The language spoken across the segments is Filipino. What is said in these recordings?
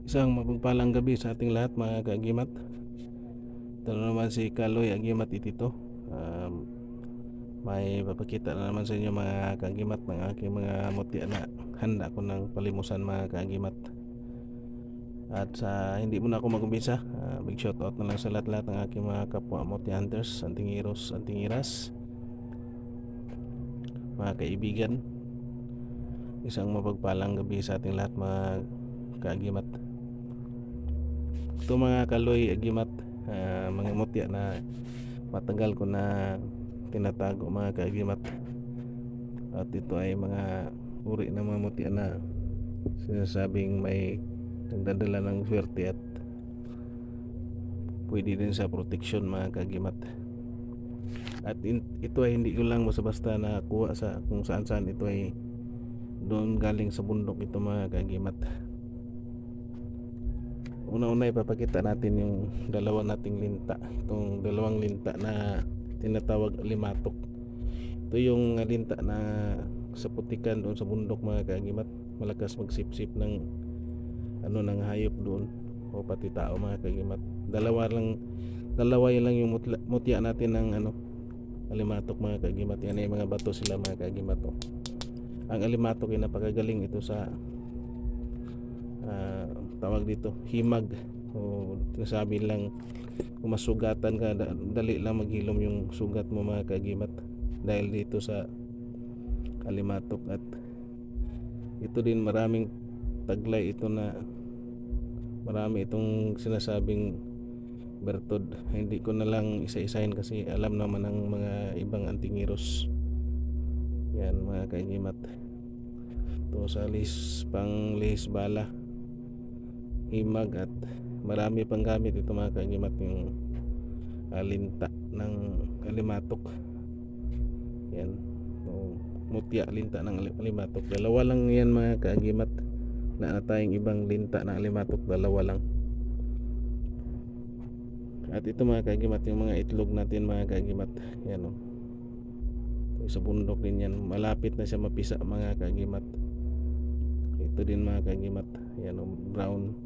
Isang mapagpalang gabi sa ating lahat mga kaagimat. Ito na naman si Kaloy Agimat Itito. May papakita na naman sa inyo mga kaagimat ng aking mga mutya na handa ko ng palimusan mga kaagimat. At sa hindi muna ako mag-umpisa, big shout out na lang sa lahat-lahat ng aking mga kapwa mutya hunters, antingiros, antingiras, mga kaibigan. Isang mapagpalang gabi sa ating lahat mga kaagimat. Ito mga Kaloy Agimat, mga mutya na matagal ko na tinatago mga kaagimat. At ito ay mga uri ng mga mutya na sinasabing may nagdadala ng swerte at pwede din sa proteksyon mga kaagimat. At ito ay hindi ko lang basta-basta nakuha sa kung saan-saan. Ito ay doon galing sa bundok ito mga kaagimat. Una-una ipapakita natin yung dalawa nating linta. Itong dalawang linta na tinatawag alimatok. Ito yung linta na sa putikan doon sa bundok mga kaagimat. Malakas magsipsip ng ng hayop doon o pati tao mga kaagimat. Dalawa yun lang yung mutya natin ng alimatok mga kaagimat. Yan ay mga bato sila mga kaagimat. Ang alimatok ay napakagaling ito sa tawag dito himag, o sinasabi lang kung masugatan ka, dali lang maghilom yung sugat mo mga kaagimat dahil dito sa alimatok. At ito din maraming taglay ito na marami itong sinasabing bertod. Hindi ko na lang isa-isahin kasi alam naman ng mga ibang antingiros yan mga kaagimat. Ito sa pang lihis bala, himag, at marami pang gamit ito mga kaagimat, yung linta ng alimatok. Yan, mutya linta ng alimatok. Dalawa lang yan mga kaagimat. Na tayong ibang linta ng alimatok, dalawa lang. At ito mga kaagimat, yung mga itlog natin mga kaagimat. Yan sa bundok din yan. Malapit na siya mapisa mga kaagimat. Ito din mga kaagimat. Yan brown.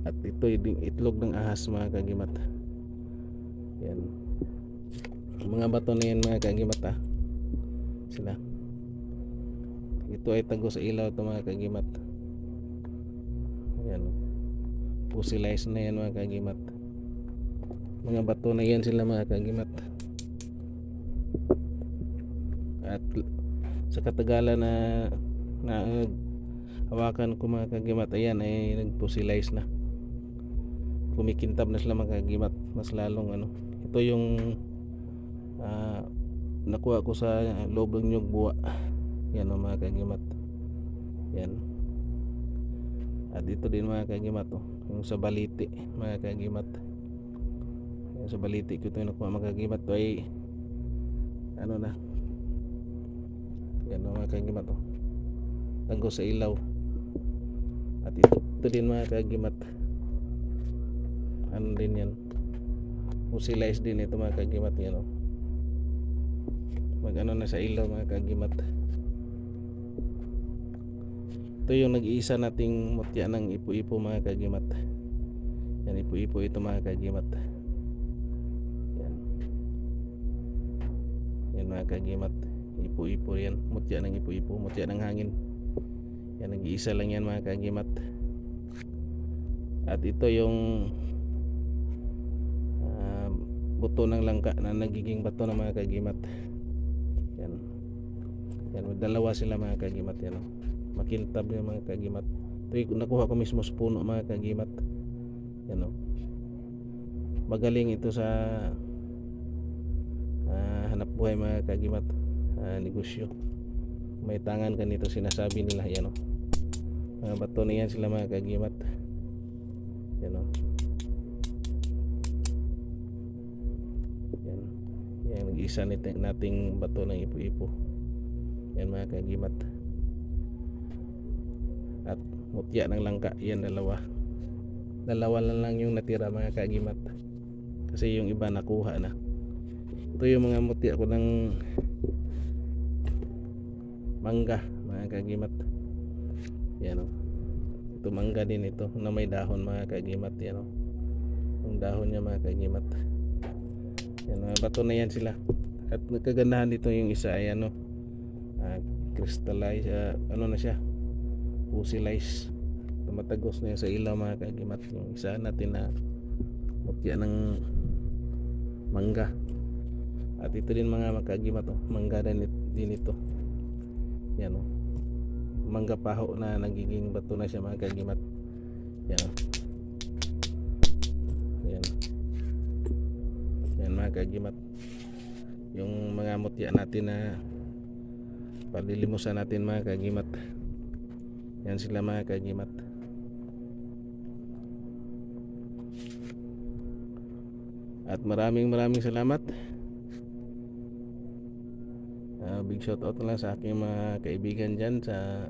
At ito yung itlog ng ahas mga kaagimat. Yan. Mga bato na yan mga kaagimat sila. Ito ay tago sa ilaw ito mga kaagimat. Yan. Fossilized na yan mga kaagimat. Mga bato na yan sila mga kaagimat. At sa katagalan na hawakan ko mga kaagimat, ayan ay nag-fossilize na. Kumikintab na sila mga kaagimat. Mas lalong ito yung nakuha ko sa loob ng nyug buwa. Yan mga kaagimat. Yan. At ito din mga kaagimat yung sa baliti mga kaagimat. Yung sa baliti ko ito yung nakuha mga kaagimat. Ito ay na yan mga kaagimat tago sa ilaw. At ito din mga kaagimat, din yan, fossilized din ito mga kaagimat. Yan mag na sa ilaw mga kaagimat. Ito yung nag-iisa nating mutya ng ipo-ipo mga kaagimat. Yan, ipo-ipo ito mga kaagimat. Yan, yan mga kaagimat, ipo-ipo yan, mutya ng ipo-ipo, mutya ng hangin. Yan, nag-iisa lang yan mga kaagimat. At ito yung buto ng langka na nagiging bato ng mga kaagimat. Yan, yan, dalawa sila mga kaagimat. Yan makintab yung mga kaagimat. Ito nakuha ko mismo sa puno mga kaagimat. Yan magaling ito sa hanap buhay mga kaagimat, negosyo. May tangan ka nito sinasabi nila. Yan mga bato na yan sila mga kaagimat. Yan yan nag-isa nating bato ng ipo-ipo. Yan mga kaagimat. At mutya ng langka yan, dalawa lang yung natira mga kaagimat kasi yung iba nakuha na. Ito yung mga mutya ko ng mangga mga kaagimat. Yan Tumangga din ito na may dahon mga kagimat. Yan o, yung dahon niya mga kagimat. Yan, mga bato na yan sila. At nagkagandahan dito yung isa ay ano, crystallize, ano na siya, fossilized. Tumatagos na yan sa ilaw mga kagimat. Yung isa natin na mutya ng mangga. At ito din mga kagimat, mangga din ito. Yan o, mangga paho na nagiging bato na siya mga kagimat. Yan o. Yan mga kagimat, yung mga mutya natin na palilimusan natin mga kagimat. Yan sila mga kagimat. At maraming salamat. Big shout out na lang sa aking mga kaibigan dyan sa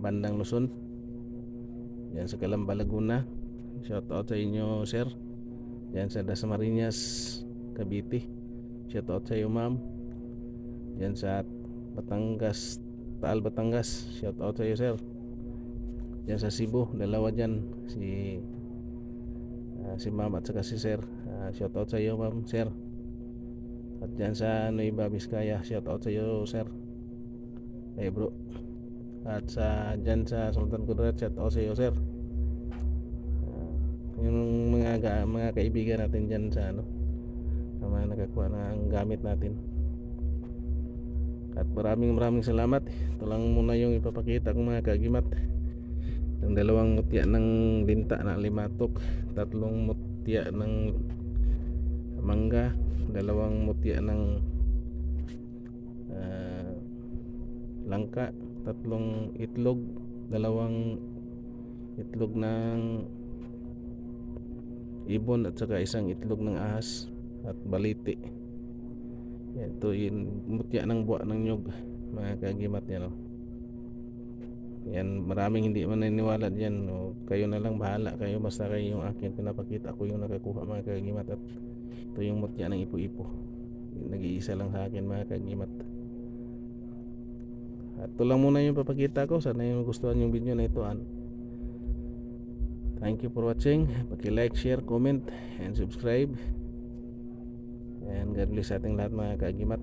bandang Luzon, yan sa Calamba, Laguna. Shout out sa inyo sir, yan sa Dasmariñas, Cavite. Shout out sa iyo ma'am, yan sa Batangas, Taal, Batangas. Shout out sa iyo sir. Yan sa Cebu, dalawa dyan, si ma'am at saka si sir. Shout out sa iyo ma'am, sir. At dyan sa Nueva Vizcaya, shout out sa iyo sir, bro. At dyan sa Sultan Kudarat, shout out sa iyo sir. Yung mga kaibigan natin dyan sa ano, na mga nakakuha ng gamit natin. At maraming salamat. Ito lang muna yung ipapakita kong mga kagimat. Yung dalawang mutya ng linta na limatok, tatlong mutya ng mangga, dalawang mutya ng langka, tatlong itlog, dalawang itlog ng ibon at saka isang itlog ng ahas at baliti. Yan, ito yung mutya ng buwa ng nyug mga kagimat. Yan o. Yan, maraming hindi maniniwala dyan o. Kayo na lang bahala kayo, basta kayo yung akin pinapakita ko yung nakakuha mga kagimat. At ito yung mutya ng ipo-ipo, nag-iisa lang sa akin mga kagimat. At ito lang muna yung papakita ko. Sana yung gustuhan yung video na ito. Thank you for watching. Paki-like, share, comment, and subscribe. And God bless sa ating lahat mga kagimat.